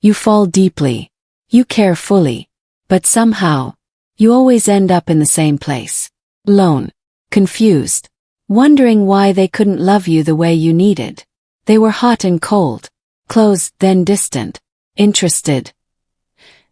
You fall deeply. You care fully. But somehow, you always end up in the same place. Alone. Confused. Wondering why they couldn't love you the way you needed. They were hot and cold. Close, then distant. Interested.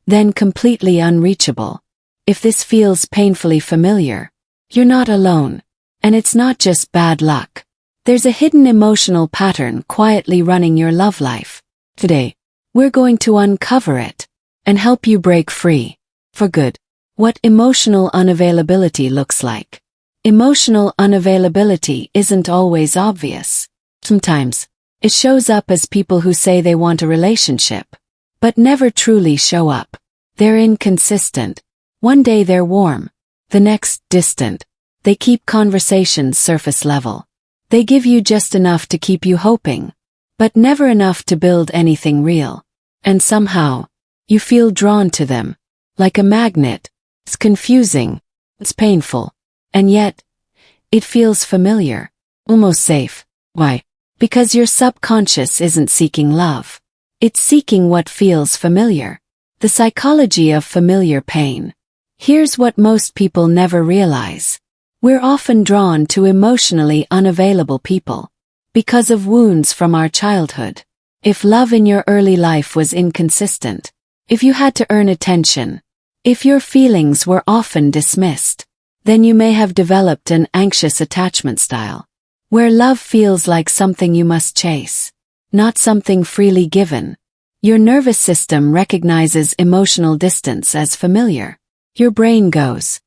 Then completely unreachable. If this feels painfully familiar, you're not alone. And it's not just bad luck. There's a hidden emotional pattern quietly running your love life. Today, we're going to uncover it and help you break free. For good. What emotional unavailability looks like. Emotional unavailability isn't always obvious. Sometimes, it shows up as people who say they want a relationship, but never truly show up. They're inconsistent. One day they're warm, the next distant. They keep conversations surface level. They give you just enough to keep you hoping, but never enough to build anything real. And somehow, you feel drawn to them, like a magnet. It's confusing, it's painful, and yet, it feels familiar, almost safe. Why? Because your subconscious isn't seeking love. It's seeking what feels familiar. The psychology of familiar pain. Here's what most people never realize. We're often drawn to emotionally unavailable people because of wounds from our childhood. If love in your early life was inconsistent, if you had to earn attention, if your feelings were often dismissed, then you may have developed an anxious attachment style, where love feels like something you must chase, not something freely given. Your nervous system recognizes emotional distance as familiar. Your brain goes,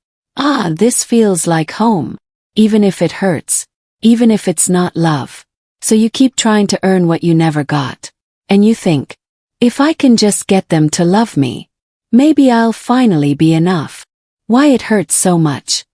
this feels like home, even if it hurts, even if it's not love. So you keep trying to earn what you never got. And you think, if I can just get them to love me, maybe I'll finally be enough. Why it hurts so much?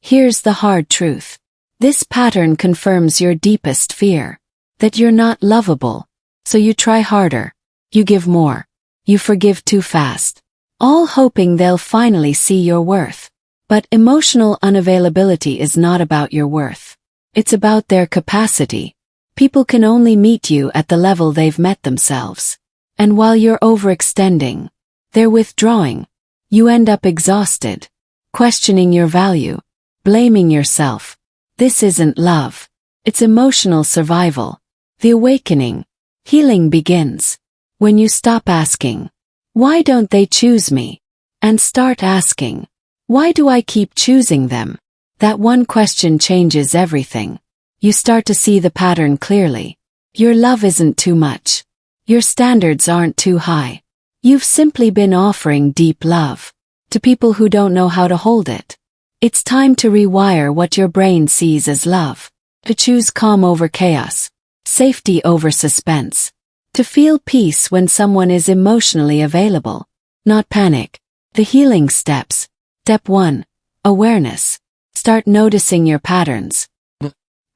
Here's the hard truth. This pattern confirms your deepest fear, that you're not lovable. So you try harder, you give more, you forgive too fast, all hoping they'll finally see your worth. But emotional unavailability is not about your worth. It's about their capacity. People can only meet you at the level they've met themselves. And while you're overextending, they're withdrawing. You end up exhausted, questioning your value, blaming yourself. This isn't love. It's emotional survival. The awakening, healing begins when you stop asking, why don't they choose me? And start asking, why do I keep choosing them? That one question changes everything. You start to see the pattern clearly. Your love isn't too much. Your standards aren't too high. You've simply been offering deep love to people who don't know how to hold it. It's time to rewire what your brain sees as love. To choose calm over chaos, safety over suspense. To feel peace when someone is emotionally available, not panic. The healing steps. Step 1. Awareness. Start noticing your patterns.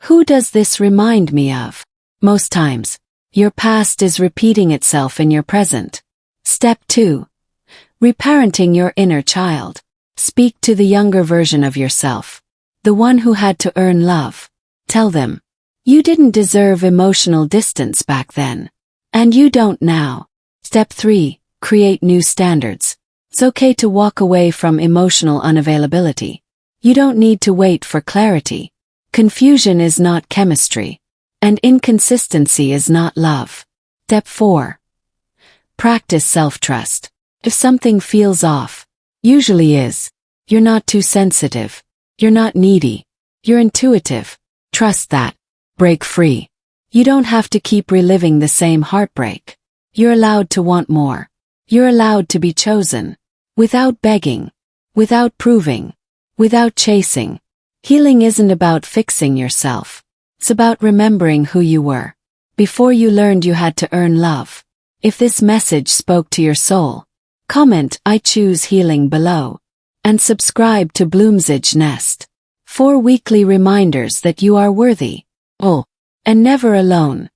Who does this remind me of? Most times, your past is repeating itself in your present. Step 2. Reparenting your inner child. Speak to the younger version of yourself, the one who had to earn love. Tell them, you didn't deserve emotional distance back then. And you don't now. Step 3. Create new standards. It's okay to walk away from emotional unavailability. You don't need to wait for clarity. Confusion is not chemistry. And inconsistency is not love. Step 4. Practice self-trust. If something feels off, usually is. You're not too sensitive. You're not needy. You're intuitive. Trust that. Break free. You don't have to keep reliving the same heartbreak. You're allowed to want more. You're allowed to be chosen. Without begging. Without proving. Without chasing. Healing isn't about fixing yourself. It's about remembering who you were before you learned you had to earn love. If this message spoke to your soul, comment "I choose healing" below. And subscribe to Bloomsage Nest. 4 weekly reminders that you are worthy, whole, and never alone.